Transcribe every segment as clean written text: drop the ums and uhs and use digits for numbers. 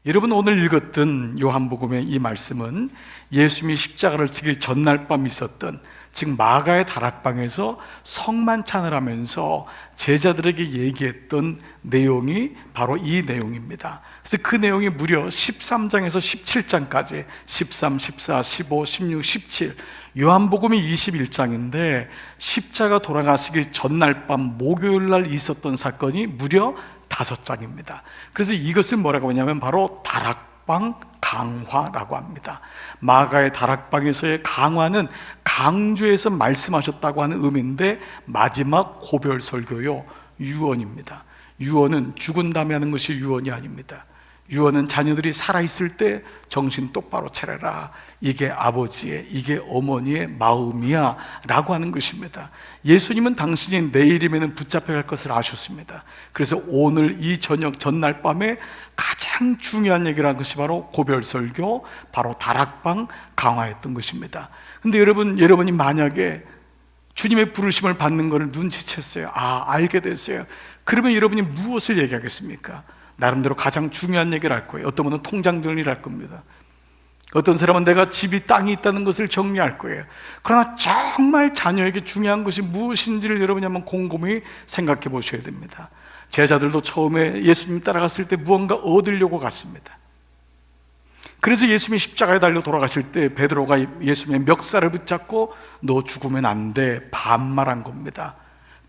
여러분, 오늘 읽었던 요한복음의 이 말씀은 예수님이 십자가를 지기 전날 밤 있었던, 즉 마가의 다락방에서 성만찬을 하면서 제자들에게 얘기했던 내용이 바로 이 내용입니다. 그래서 그 내용이 무려 13장에서 17장까지 13, 14, 15, 16, 17, 요한복음이 21장인데 십자가 돌아가시기 전날 밤 목요일 날 있었던 사건이 무려 5장입니다. 그래서 이것을 뭐라고 하냐면 바로 다락방 강화라고 합니다. 마가의 다락방에서의 강화는 강조해서 말씀하셨다고 하는 의미인데, 마지막 고별 설교요, 유언입니다. 유언은 죽은 다음에 하는 것이 유언이 아닙니다. 유언은 자녀들이 살아있을 때 정신 똑바로 차려라, 이게 아버지의, 이게 어머니의 마음이야 라고 하는 것입니다. 예수님은 당신이 내일이면 붙잡혀갈 것을 아셨습니다. 그래서 오늘 이 저녁 전날 밤에 가장 중요한 얘기를 한 것이 바로 고별설교, 바로 다락방 강화였던 것입니다. 근데 여러분이 만약에 주님의 부르심을 받는 것을 눈치챘어요, 알게 됐어요. 그러면 여러분이 무엇을 얘기하겠습니까? 나름대로 가장 중요한 얘기를 할 거예요. 어떤 분은 통장 정리를 할 겁니다. 어떤 사람은 내가 집이 땅이 있다는 것을 정리할 거예요. 그러나 정말 자녀에게 중요한 것이 무엇인지를 여러분이 한번 곰곰이 생각해 보셔야 됩니다. 제자들도 처음에 예수님 따라갔을 때 무언가 얻으려고 갔습니다. 그래서 예수님이 십자가에 달려 돌아가실 때 베드로가 예수님의 멱살을 붙잡고 너 죽으면 안 돼 반말한 겁니다.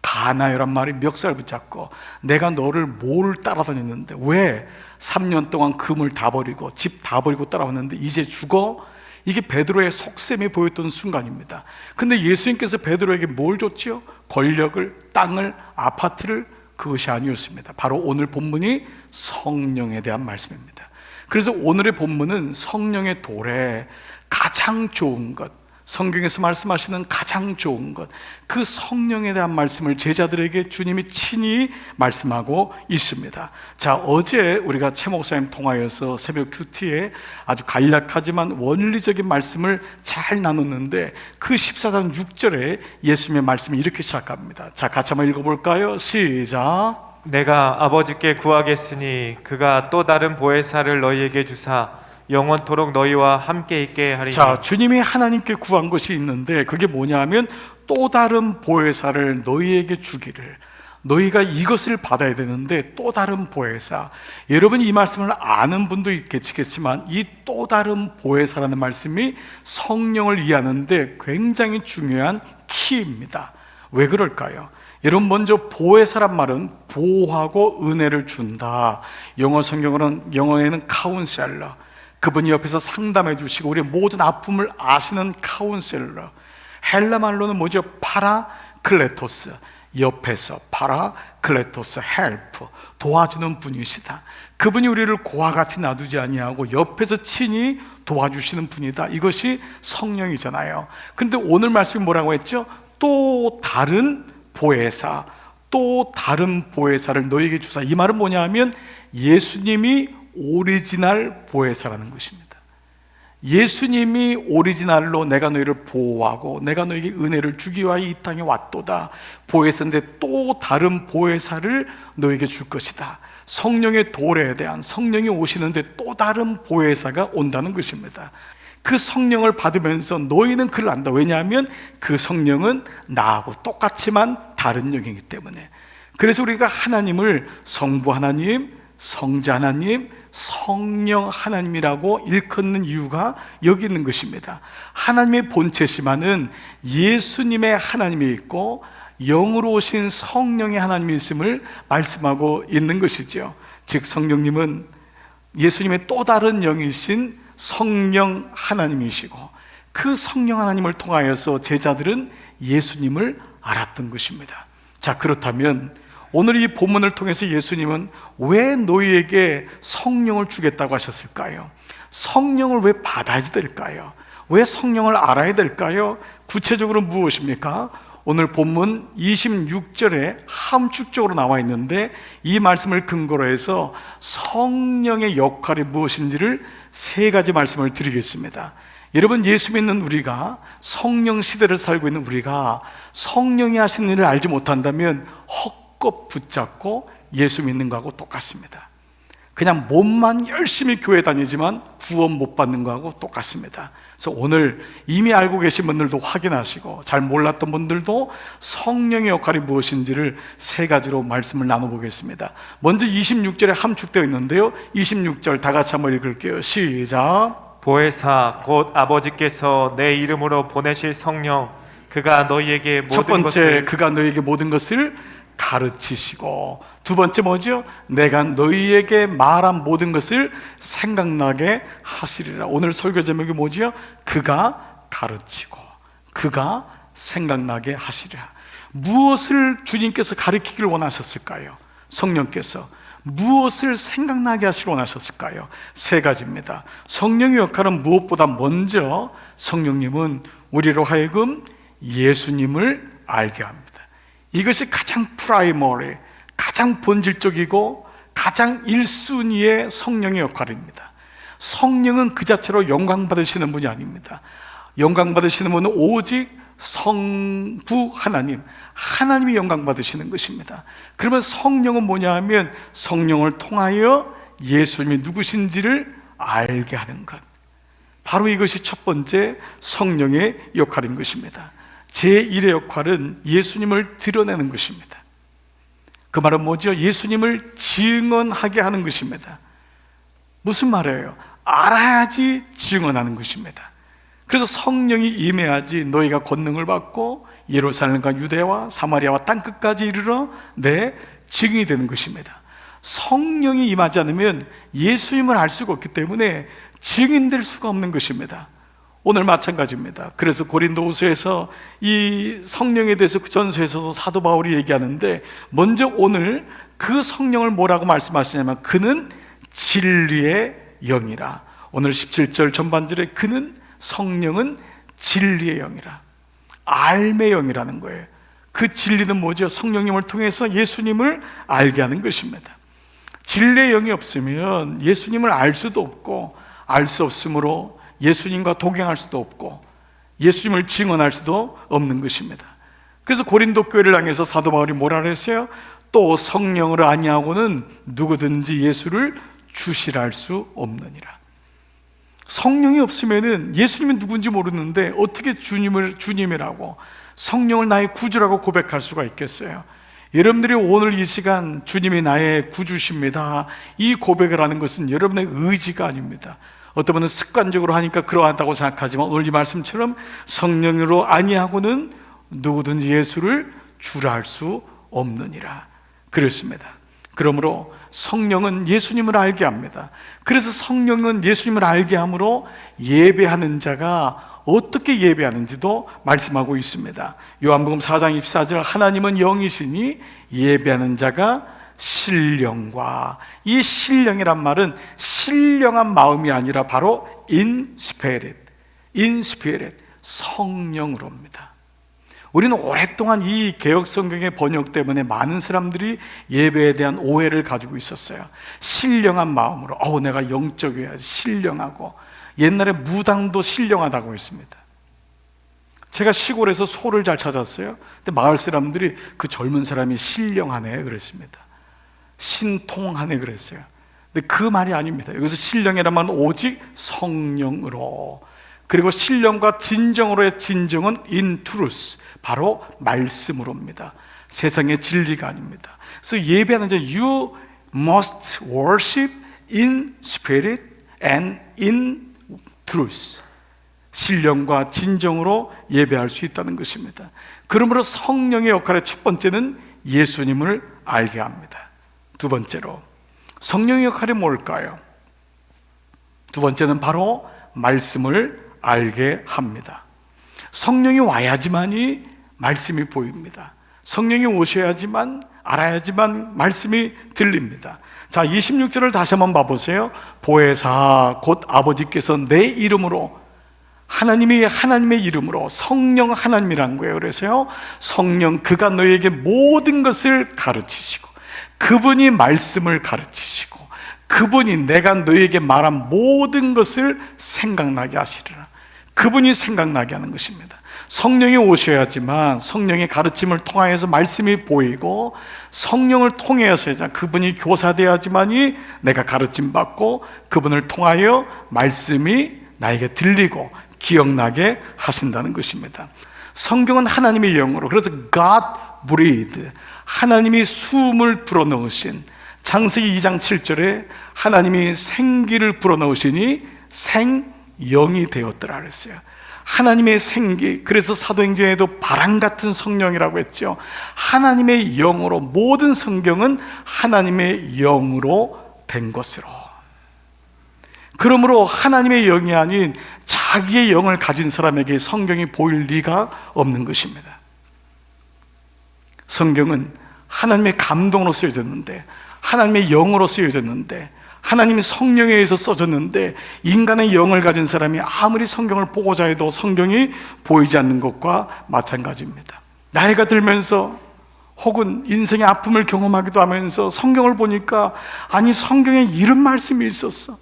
가나요란 말이 멱살 붙잡고, 내가 너를 뭘 따라다녔는데, 왜 3년 동안 금을 다 버리고 집 다 버리고 따라왔는데 이제 죽어? 이게 베드로의 속셈이 보였던 순간입니다. 근데 예수님께서 베드로에게 뭘 줬지요? 권력을, 땅을, 아파트를? 그것이 아니었습니다. 바로 오늘 본문이 성령에 대한 말씀입니다. 그래서 오늘의 본문은 성령의 도래, 가장 좋은 것, 성경에서 말씀하시는 가장 좋은 것, 그 성령에 대한 말씀을 제자들에게 주님이 친히 말씀하고 있습니다. 자, 어제 우리가 최 목사님 통하여서 새벽 큐티에 아주 간략하지만 원리적인 말씀을 잘 나눴는데, 그 14장 6절에 예수님의 말씀이 이렇게 시작합니다. 자, 같이 한번 읽어볼까요? 시작. 내가 아버지께 구하겠으니 그가 또 다른 보혜사를 너희에게 주사 영원토록 너희와 함께 있게 하리니. 자, 주님이 하나님께 구한 것이 있는데 그게 뭐냐면 또 다른 보혜사를 너희에게 주기를. 너희가 이것을 받아야 되는데 또 다른 보혜사, 여러분이 이 말씀을 아는 분도 있겠지만 이 또 다른 보혜사라는 말씀이 성령을 이해하는데 굉장히 중요한 키입니다. 왜 그럴까요? 여러분, 먼저 보혜사란 말은 보호하고 은혜를 준다. 영어에는 카운셀러, 그분이 옆에서 상담해 주시고 우리의 모든 아픔을 아시는 카운셀러. 헬라 말로는 뭐죠? 파라클레토스, 옆에서, 파라클레토스, 헬프, 도와주는 분이시다. 그분이 우리를 고와 같이 놔두지 아니하고 옆에서 친히 도와주시는 분이다. 이것이 성령이잖아요. 근데 오늘 말씀이 뭐라고 했죠? 또 다른 보혜사, 또 다른 보혜사를 너에게 주사. 이 말은 뭐냐 하면 예수님이 오리지널 보혜사라는 것입니다. 예수님이 오리지널로 내가 너희를 보호하고 내가 너에게 은혜를 주기 위하여 이 땅에 왔도다. 보혜사인데 또 다른 보혜사를 너에게 줄 것이다. 성령의 도래에 대한, 성령이 오시는데 또 다른 보혜사가 온다는 것입니다. 그 성령을 받으면서 너희는 그를 안다. 왜냐하면 그 성령은 나하고 똑같지만 다른 영이기 때문에. 그래서 우리가 하나님을 성부 하나님, 성자 하나님, 성령 하나님이라고 일컫는 이유가 여기 있는 것입니다. 하나님의 본체시만은 예수님의 하나님이 있고 영으로 오신 성령의 하나님이 있음을 말씀하고 있는 것이죠. 즉 성령님은 예수님의 또 다른 영이신 성령 하나님이시고, 그 성령 하나님을 통하여서 제자들은 예수님을 알았던 것입니다. 자, 그렇다면 오늘 이 본문을 통해서 예수님은 왜 너희에게 성령을 주겠다고 하셨을까요? 성령을 왜 받아야 될까요? 왜 성령을 알아야 될까요? 구체적으로 무엇입니까? 오늘 본문 26절에 함축적으로 나와 있는데 이 말씀을 근거로 해서 성령의 역할이 무엇인지를 3가지 말씀을 드리겠습니다. 여러분, 예수 믿는 우리가, 성령 시대를 살고 있는 우리가 성령이 하시는 일을 알지 못한다면 헛 붙잡고 예수 믿는 거하고 똑같습니다. 그냥 몸만 열심히 교회 다니지만 구원 못 받는 거하고 똑같습니다. 그래서 오늘 이미 알고 계신 분들도 확인하시고 잘 몰랐던 분들도 성령의 역할이 무엇인지를 세 가지로 말씀을 나눠보겠습니다. 먼저 26절에 함축되어 있는데요, 26절 다 같이 한번 읽을게요. 시작. 보혜사 곧 아버지께서 내 이름으로 보내실 성령 그가 너희에게 모든 첫 번째, 것을 그가 너희에게 모든 것을 가르치시고, 두 번째 뭐죠? 내가 너희에게 말한 모든 것을 생각나게 하시리라. 오늘 설교 제목이 뭐죠? 그가 가르치고 그가 생각나게 하시리라. 무엇을 주님께서 가르치기를 원하셨을까요? 성령께서 무엇을 생각나게 하시길 원하셨을까요? 세 가지입니다. 성령의 역할은 무엇보다 먼저 성령님은 우리로 하여금 예수님을 알게 합니다. 이것이 가장 프라이머리, 가장 본질적이고 가장 1순위의 성령의 역할입니다. 성령은 그 자체로 영광 받으시는 분이 아닙니다. 영광 받으시는 분은 오직 성부 하나님, 하나님이 영광 받으시는 것입니다. 그러면 성령은 뭐냐 하면 성령을 통하여 예수님이 누구신지를 알게 하는 것, 바로 이것이 첫 번째 성령의 역할인 것입니다. 제1의 역할은 예수님을 드러내는 것입니다. 그 말은 뭐죠? 예수님을 증언하게 하는 것입니다. 무슨 말이에요? 알아야지 증언하는 것입니다. 그래서 성령이 임해야지 너희가 권능을 받고 예루살렘과 유대와 사마리아와 땅끝까지 이르러 내 증인이 되는 것입니다. 성령이 임하지 않으면 예수님을 알 수가 없기 때문에 증인될 수가 없는 것입니다. 오늘 마찬가지입니다. 그래서 고린도후서에서 이 성령에 대해서 그 전서에서도 사도 바울이 얘기하는데, 먼저 오늘 그 성령을 뭐라고 말씀하시냐면 그는 진리의 영이라. 오늘 17절 전반절에 그는, 성령은 진리의 영이라, 알의 영이라는 거예요. 그 진리는 뭐죠? 성령님을 통해서 예수님을 알게 하는 것입니다. 진리의 영이 없으면 예수님을 알 수도 없고, 알 수 없으므로 예수님과 동행할 수도 없고 예수님을 증언할 수도 없는 것입니다. 그래서 고린도 교회를 향해서 사도 바울이 뭐라 그랬어요? 또 성령으로 아니하고는 누구든지 예수를 주시라 할 수 없느니라. 성령이 없으면은 예수님이 누군지 모르는데 어떻게 주님이라고, 성령을 나의 구주라고 고백할 수가 있겠어요? 여러분들이 오늘 이 시간 주님이 나의 구주십니다, 이 고백을 하는 것은 여러분의 의지가 아닙니다. 어떤 분은 습관적으로 하니까 그러하다고 생각하지만 오늘 이 말씀처럼 성령으로 아니하고는 누구든지 예수를 주라 할 수 없느니라 그랬습니다. 그러므로 성령은 예수님을 알게 합니다. 그래서 성령은 예수님을 알게 함으로 예배하는 자가 어떻게 예배하는지도 말씀하고 있습니다. 요한복음 4장 24절 하나님은 영이시니 예배하는 자가 신령과, 이 신령이란 말은 신령한 마음이 아니라 바로 in spirit, 성령으로입니다. 우리는 오랫동안 이 개역 성경의 번역 때문에 많은 사람들이 예배에 대한 오해를 가지고 있었어요. 신령한 마음으로, 내가 영적이어야지, 신령하고. 옛날에 무당도 신령하다고 했습니다. 제가 시골에서 소를 잘 찾았어요. 근데 마을 사람들이 그 젊은 사람이 신령하네 그랬습니다. 신통하네 그랬어요. 근데 그 말이 아닙니다. 여기서 신령이란 말은 오직 성령으로, 그리고 신령과 진정으로의 진정은 in truth, 바로 말씀으로입니다. 세상의 진리가 아닙니다. 그래서 예배하는 자, you must worship in spirit and in truth. 신령과 진정으로 예배할 수 있다는 것입니다. 그러므로 성령의 역할의 첫 번째는 예수님을 알게 합니다. 두 번째로 성령의 역할이 뭘까요? 두 번째는 바로 말씀을 알게 합니다. 성령이 와야지만이 말씀이 보입니다. 성령이 오셔야지만, 알아야지만 말씀이 들립니다. 자, 26절을 다시 한번 봐보세요. 보혜사 곧 아버지께서 내 이름으로, 하나님이 하나님의 이름으로, 성령 하나님이란 거예요. 그래서요, 성령 그가 너희에게 모든 것을 가르치시고, 그분이 말씀을 가르치시고, 그분이 내가 너희에게 말한 모든 것을 생각나게 하시리라. 그분이 생각나게 하는 것입니다. 성령이 오셔야지만 성령의 가르침을 통하여서 말씀이 보이고, 성령을 통해서 그분이 교사되어야지만이 내가 가르침 받고 그분을 통하여 말씀이 나에게 들리고 기억나게 하신다는 것입니다. 성경은 하나님의 영으로, 그래서 God breathed, 하나님이 숨을 불어넣으신, 창세기 2장 7절에 하나님이 생기를 불어넣으시니 생영이 되었더라 그랬어요. 하나님의 생기, 그래서 사도행전에도 바람 같은 성령이라고 했죠. 하나님의 영으로, 모든 성경은 하나님의 영으로 된 것으로. 그러므로 하나님의 영이 아닌 자기의 영을 가진 사람에게 성경이 보일 리가 없는 것입니다. 성경은 하나님의 감동으로 쓰여졌는데, 하나님의 영으로 쓰여졌는데, 하나님이 성령에 의해서 써졌는데, 인간의 영을 가진 사람이 아무리 성경을 보고자 해도 성경이 보이지 않는 것과 마찬가지입니다. 나이가 들면서 혹은 인생의 아픔을 경험하기도 하면서 성경을 보니까, 아니 성경에 이런 말씀이 있었어,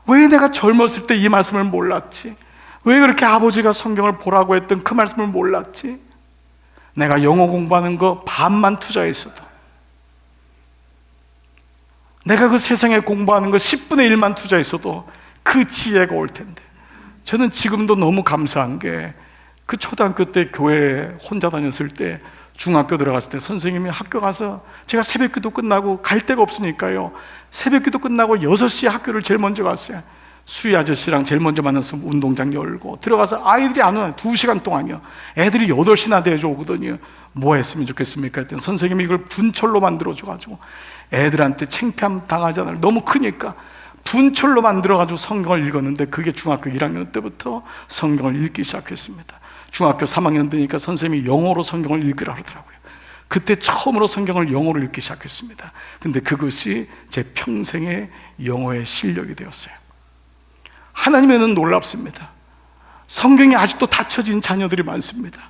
왜 내가 젊었을 때 이 말씀을 몰랐지? 왜 그렇게 아버지가 성경을 보라고 했던 그 말씀을 몰랐지? 내가 영어 공부하는 거 반만 투자했어도, 내가 그 세상에 공부하는 거 10분의 1만 투자했어도 그 지혜가 올 텐데. 저는 지금도 너무 감사한 게, 그 초등학교 때 교회에 혼자 다녔을 때, 중학교 들어갔을 때 선생님이 학교 가서, 제가 새벽기도 끝나고 갈 데가 없으니까요, 새벽기도 끝나고 6시에 학교를 제일 먼저 갔어요. 수희 아저씨랑 제일 먼저 만나서 운동장 열고 들어가서 아이들이 안 와요. 2시간 동안요. 애들이 8시나 돼서 오거든요. 뭐 했으면 좋겠습니까? 했더니 선생님이 이걸 분철로 만들어줘가지고, 애들한테 창피함 당하잖아요. 너무 크니까 분철로 만들어가지고 성경을 읽었는데, 그게 중학교 1학년 때부터 성경을 읽기 시작했습니다. 중학교 3학년 되니까 선생님이 영어로 성경을 읽으라 그러더라고요. 그때 처음으로 성경을 영어로 읽기 시작했습니다. 근데 그것이 제 평생의 영어의 실력이 되었어요. 하나님의 는 놀랍습니다. 성경이 아직도 닫혀진 자녀들이 많습니다.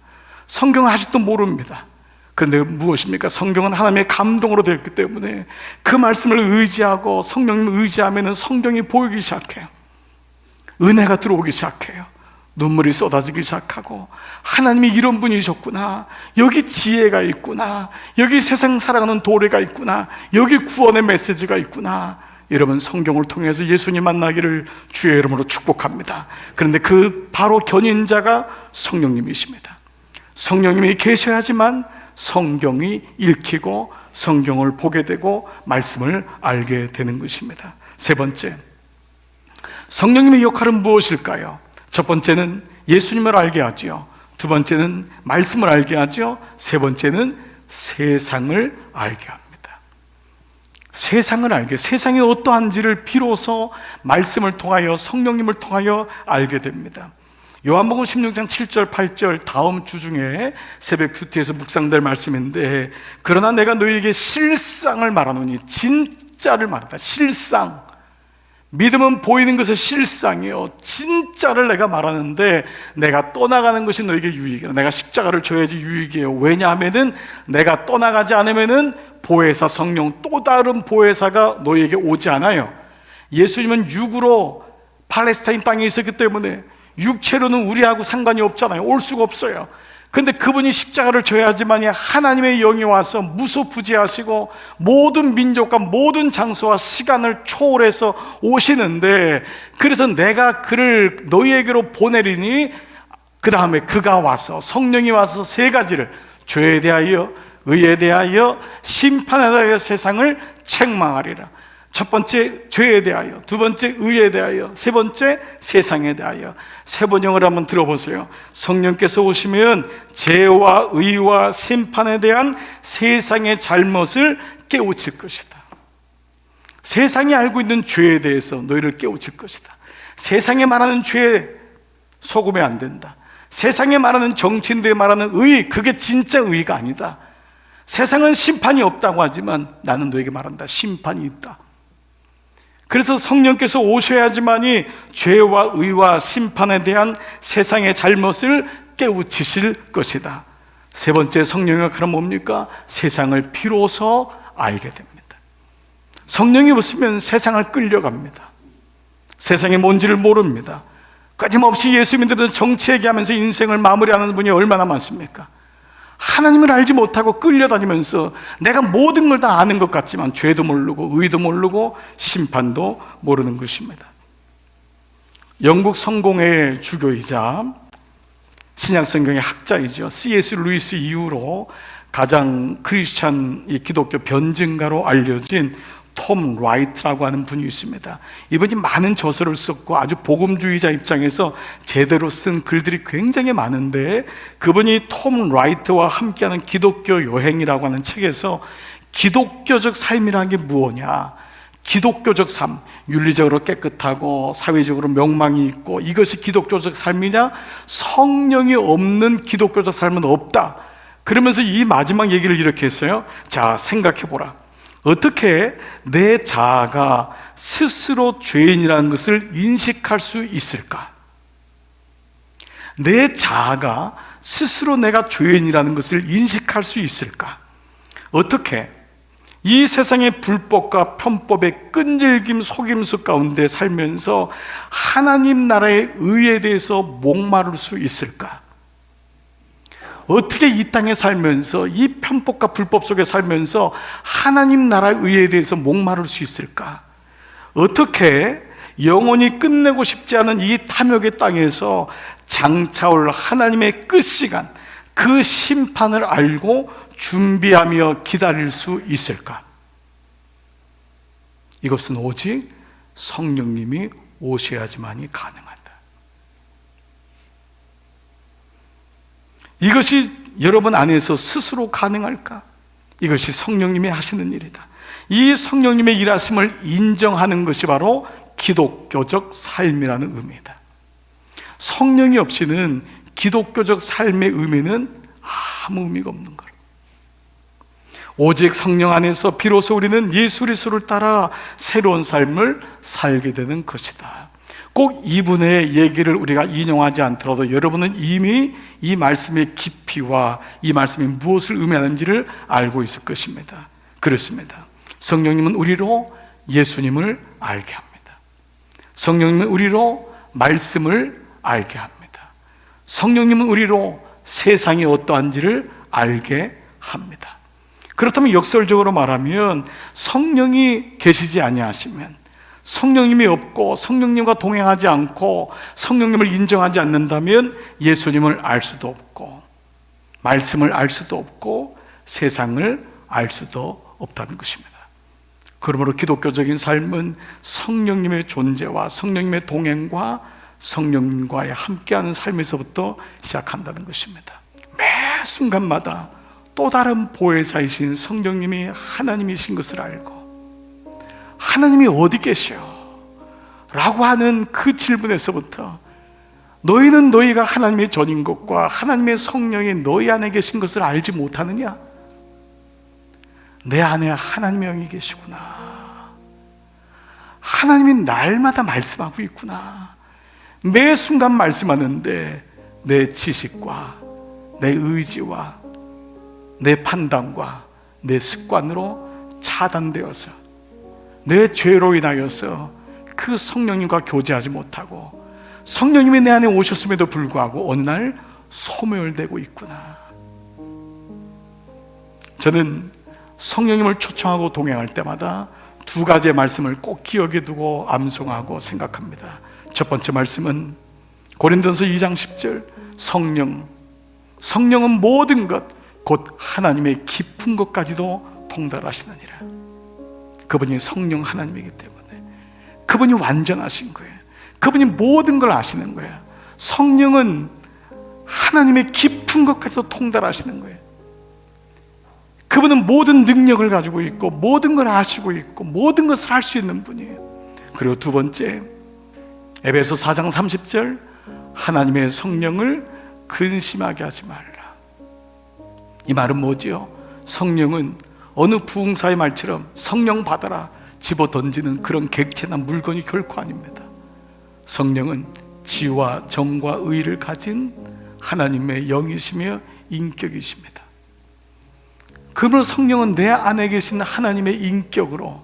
성경을 아직도 모릅니다. 그런데 무엇입니까? 성경은 하나님의 감동으로 되었기 때문에 그 말씀을 의지하고 성령님을 의지하면 성경이 보이기 시작해요. 은혜가 들어오기 시작해요. 눈물이 쏟아지기 시작하고, 하나님이 이런 분이셨구나, 여기 지혜가 있구나, 여기 세상 살아가는 도리가 있구나, 여기 구원의 메시지가 있구나. 여러분, 성경을 통해서 예수님 만나기를 주의 이름으로 축복합니다. 그런데 그 바로 견인자가 성령님이십니다. 성령님이 계셔야지만 성경이 읽히고 성경을 보게 되고 말씀을 알게 되는 것입니다. 세 번째, 성령님의 역할은 무엇일까요? 첫 번째는 예수님을 알게 하죠. 두 번째는 말씀을 알게 하죠. 세 번째는 세상을 알게 합니다. 세상을 알게, 세상이 어떠한지를 비로소 말씀을 통하여, 성령님을 통하여 알게 됩니다. 요한복음 16장 7절 8절 다음 주 중에 새벽 큐티에서 묵상될 말씀인데, 그러나 내가 너희에게 실상을 말하노니, 진짜를 말한다. 실상. 믿음은 보이는 것의 실상이요, 진짜를 내가 말하는데, 내가 떠나가는 것이 너에게 유익이라. 내가 십자가를 져야지 유익이에요. 왜냐하면은 내가 떠나가지 않으면은 보혜사 성령, 또 다른 보혜사가 너에게 오지 않아요. 예수님은 육으로 팔레스타인 땅에 있었기 때문에 육체로는 우리하고 상관이 없잖아요. 올 수가 없어요. 근데 그분이 십자가를 져야지만이 하나님의 영이 와서 무소부지하시고 모든 민족과 모든 장소와 시간을 초월해서 오시는데, 그래서 내가 그를 너희에게로 보내리니, 그 다음에 그가 와서, 성령이 와서 세 가지를, 죄에 대하여, 의에 대하여, 심판에 대하여 세상을 책망하리라. 첫 번째 죄에 대하여, 두 번째 의에 대하여, 세 번째 세상에 대하여. 세 번역을 한번 들어보세요. 성령께서 오시면 죄와 의와 심판에 대한 세상의 잘못을 깨우칠 것이다. 세상이 알고 있는 죄에 대해서 너희를 깨우칠 것이다. 세상에 말하는 죄에 속으면 안 된다. 세상에 말하는 정치인들이 말하는 의, 그게 진짜 의가 아니다. 세상은 심판이 없다고 하지만 나는 너에게 말한다. 심판이 있다. 그래서 성령께서 오셔야지만이 죄와 의와 심판에 대한 세상의 잘못을 깨우치실 것이다. 세 번째 성령의 역할은 뭡니까? 세상을 비로소 알게 됩니다. 성령이 없으면 세상을 끌려갑니다. 세상이 뭔지를 모릅니다. 끊임없이 예수 믿으면서 정치 얘기하면서 인생을 마무리하는 분이 얼마나 많습니까? 하나님을 알지 못하고 끌려다니면서 내가 모든 걸 다 아는 것 같지만 죄도 모르고 의도 모르고 심판도 모르는 것입니다. 영국 성공의 주교이자 신약성경의 학자이죠. C.S. 루이스 이후로 가장 크리스찬 기독교 변증가로 알려진 톰 라이트라고 하는 분이 있습니다. 이분이 많은 저서를 썼고 아주 복음주의자 입장에서 제대로 쓴 글들이 굉장히 많은데, 그분이 톰 라이트와 함께하는 기독교 여행이라고 하는 책에서 기독교적 삶이라는 게 무엇이냐, 기독교적 삶, 윤리적으로 깨끗하고 사회적으로 명망이 있고 이것이 기독교적 삶이냐, 성령이 없는 기독교적 삶은 없다. 그러면서 이 마지막 얘기를 이렇게 했어요. 자, 생각해보라. 어떻게 내 자아가 스스로 죄인이라는 것을 인식할 수 있을까? 내 자아가 스스로 내가 죄인이라는 것을 인식할 수 있을까? 어떻게 이 세상의 불법과 편법의 끈질김 속임수 가운데 살면서 하나님 나라의 의에 대해서 목마를 수 있을까? 어떻게 이 땅에 살면서 이 편법과 불법 속에 살면서 하나님 나라의 의에 대해서 목마를 수 있을까? 어떻게 영원히 끝내고 싶지 않은 이 탐욕의 땅에서 장차올 하나님의 끝시간, 그 심판을 알고 준비하며 기다릴 수 있을까? 이것은 오직 성령님이 오셔야지만이 가능하다. 이것이 여러분 안에서 스스로 가능할까? 이것이 성령님이 하시는 일이다. 이 성령님의 일하심을 인정하는 것이 바로 기독교적 삶이라는 의미다. 성령이 없이는 기독교적 삶의 의미는 아무 의미가 없는 거예요. 오직 성령 안에서 비로소 우리는 예수 그리스도를 따라 새로운 삶을 살게 되는 것이다. 꼭 이분의 얘기를 우리가 인용하지 않더라도 여러분은 이미 이 말씀의 깊이와 이 말씀이 무엇을 의미하는지를 알고 있을 것입니다. 그렇습니다. 성령님은 우리로 예수님을 알게 합니다. 성령님은 우리로 말씀을 알게 합니다. 성령님은 우리로 세상이 어떠한지를 알게 합니다. 그렇다면 역설적으로 말하면 성령이 계시지 아니하시면, 성령님이 없고 성령님과 동행하지 않고 성령님을 인정하지 않는다면 예수님을 알 수도 없고 말씀을 알 수도 없고 세상을 알 수도 없다는 것입니다. 그러므로 기독교적인 삶은 성령님의 존재와 성령님의 동행과 성령님과의 함께하는 삶에서부터 시작한다는 것입니다. 매 순간마다 또 다른 보혜사이신 성령님이 하나님이신 것을 알고 하나님이 어디 계셔? 라고 하는 그 질문에서부터 너희는 너희가 하나님의 전인 것과 하나님의 성령이 너희 안에 계신 것을 알지 못하느냐? 내 안에 하나님의 영이 계시구나. 하나님이 날마다 말씀하고 있구나. 매 순간 말씀하는데 내 지식과 내 의지와 내 판단과 내 습관으로 차단되어서 내 죄로 인하여서 그 성령님과 교제하지 못하고 성령님이 내 안에 오셨음에도 불구하고 어느 날 소멸되고 있구나. 저는 성령님을 초청하고 동행할 때마다 두 가지의 말씀을 꼭 기억에 두고 암송하고 생각합니다. 첫 번째 말씀은 고린도전서 2장 10절, 성령은 모든 것 곧 하나님의 깊은 것까지도 통달하시느니라. 그분이 성령 하나님이기 때문에 그분이 완전하신 거예요. 그분이 모든 걸 아시는 거예요. 성령은 하나님의 깊은 것까지도 통달하시는 거예요. 그분은 모든 능력을 가지고 있고 모든 걸 아시고 있고 모든 것을 할 수 있는 분이에요. 그리고 두 번째, 에베소 4장 30절, 하나님의 성령을 근심하게 하지 말라. 이 말은 뭐지요? 성령은 어느 부흥사의 말처럼 성령 받아라 집어 던지는 그런 객체나 물건이 결코 아닙니다. 성령은 지와 정과 의를 가진 하나님의 영이시며 인격이십니다. 그러므로 성령은 내 안에 계신 하나님의 인격으로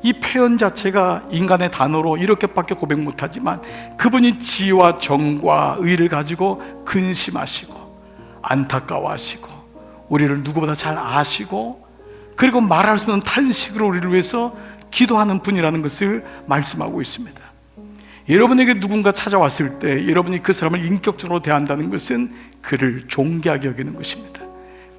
이 표현 자체가 인간의 단어로 이렇게밖에 고백 못하지만 그분이 지혜와 정과 의를 가지고 근심하시고 안타까워하시고 우리를 누구보다 잘 아시고 그리고 말할 수 없는 탄식으로 우리를 위해서 기도하는 분이라는 것을 말씀하고 있습니다. 여러분에게 누군가 찾아왔을 때 여러분이 그 사람을 인격적으로 대한다는 것은 그를 존귀하게 여기는 것입니다.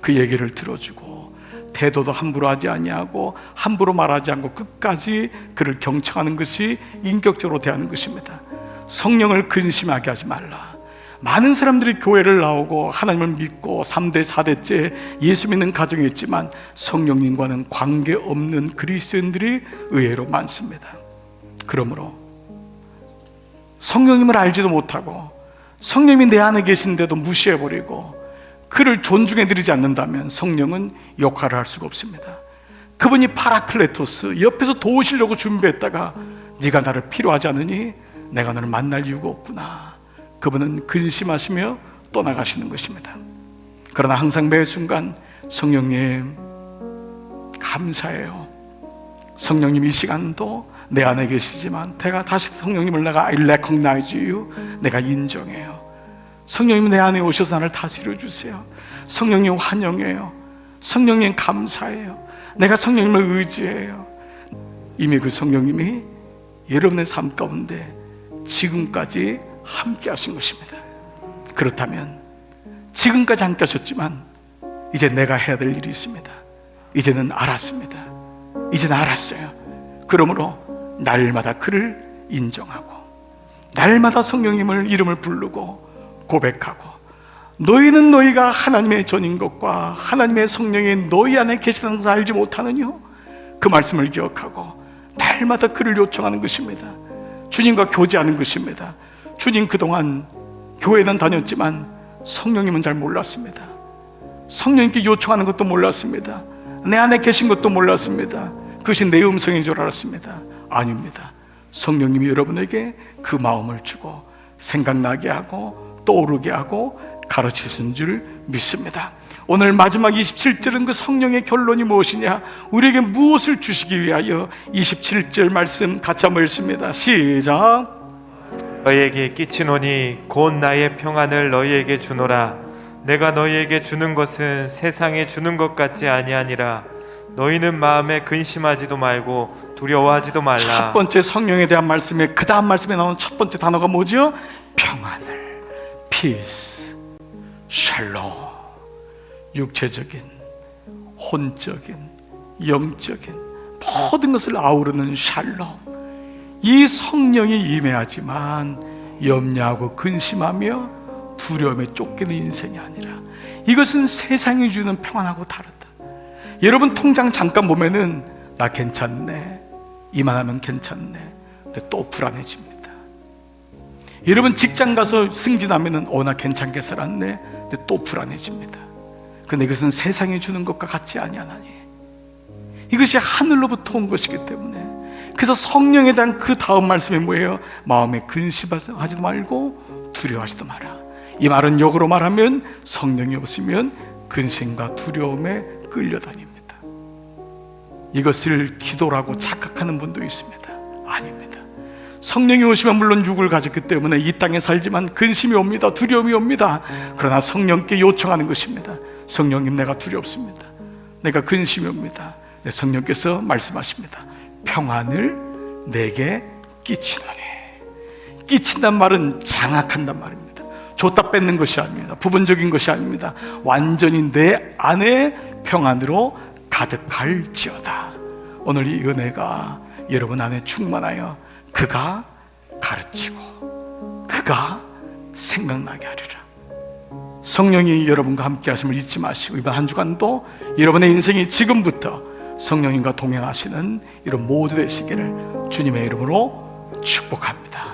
그 얘기를 들어주고 태도도 함부로 하지 아니하고 함부로 말하지 않고 끝까지 그를 경청하는 것이 인격적으로 대하는 것입니다. 성령을 근심하게 하지 말라. 많은 사람들이 교회를 나오고 하나님을 믿고 3대 4대째 예수 믿는 가정이 있지만 성령님과는 관계없는 그리스도인들이 의외로 많습니다. 그러므로 성령님을 알지도 못하고 성령님이 내 안에 계신데도 무시해버리고 그를 존중해드리지 않는다면 성령은 역할을 할 수가 없습니다. 그분이 파라클레토스, 옆에서 도우시려고 준비했다가 네가 나를 필요하지 않으니 내가 너를 만날 이유가 없구나. 그분은 근심하시며 떠나가시는 것입니다. 그러나 항상 매 순간 성령님 감사해요. 성령님 이 시간도 내 안에 계시지만 내가 다시 성령님을 내가 I recognize you, 내가 인정해요. 성령님 내 안에 오셔서 나를 다스려 주세요. 성령님 환영해요. 성령님 감사해요. 내가 성령님을 의지해요. 이미 그 성령님이 여러분의 삶 가운데 지금까지 함께 하신 것입니다. 그렇다면 지금까지 함께 하셨지만 이제 내가 해야 될 일이 있습니다. 이제는 알았습니다. 이제는 알았어요. 그러므로 날마다 그를 인정하고 날마다 성령님을 이름을 부르고 고백하고 너희는 너희가 하나님의 전인 것과 하나님의 성령이 너희 안에 계시다는 것을 알지 못하느냐? 그 말씀을 기억하고 날마다 그를 요청하는 것입니다. 주님과 교제하는 것입니다. 주님 그동안 교회는 다녔지만 성령님은 잘 몰랐습니다. 성령님께 요청하는 것도 몰랐습니다. 내 안에 계신 것도 몰랐습니다. 그것이 내 음성인 줄 알았습니다. 아닙니다. 성령님이 여러분에게 그 마음을 주고 생각나게 하고 떠오르게 하고 가르치신 줄 믿습니다. 오늘 마지막 27절은 그 성령의 결론이 무엇이냐, 우리에게 무엇을 주시기 위하여 27절 말씀 같이 한번 읽습니다. 시작. 너희에게 끼치노니 곧 나의 평안을 너희에게 주노라. 내가 너희에게 주는 것은 세상에 주는 것 같지 아니하니라. 너희는 마음에 근심하지도 말고 두려워하지도 말라. 첫 번째 성령에 대한 말씀에 그 다음 말씀에 나오는 첫 번째 단어가 뭐죠? 평안을, peace, shalom. 육체적인, 혼적인, 영적인 모든 것을 아우르는 샬롬. 이 성령이 임해야지만 염려하고 근심하며 두려움에 쫓기는 인생이 아니라 이것은 세상이 주는 평안하고 다르다. 여러분 통장 잠깐 보면은 나 괜찮네, 이만하면 괜찮네, 근데 또 불안해집니다. 여러분 직장 가서 승진하면은 나 괜찮게 살았네, 근데 또 불안해집니다. 근데 이것은 세상이 주는 것과 같지 아니하나니 이것이 하늘로부터 온 것이기 때문에, 그래서 성령에 대한 그 다음 말씀이 뭐예요? 마음에 근심하지도 말고 두려워하지도 마라. 이 말은 역으로 말하면 성령이 없으면 근심과 두려움에 끌려다닙니다. 이것을 기도라고 착각하는 분도 있습니다. 아닙니다. 성령이 오시면 물론 육을 가졌기 때문에 이 땅에 살지만 근심이 옵니다. 두려움이 옵니다. 그러나 성령께 요청하는 것입니다. 성령님, 내가 두렵습니다. 내가 근심이 옵니다. 네, 성령께서 말씀하십니다. 평안을 내게 끼치노니. 끼친단 말은 장악한단 말입니다. 줬다 뺏는 것이 아닙니다. 부분적인 것이 아닙니다. 완전히 내 안에 평안으로 가득할지어다. 오늘 이 은혜가 여러분 안에 충만하여 그가 가르치고 그가 생각나게 하리라. 성령이 여러분과 함께 하심을 잊지 마시고 이번 한 주간도 여러분의 인생이 지금부터 성령님과 동행하시는 이런 모두 되시기를 주님의 이름으로 축복합니다.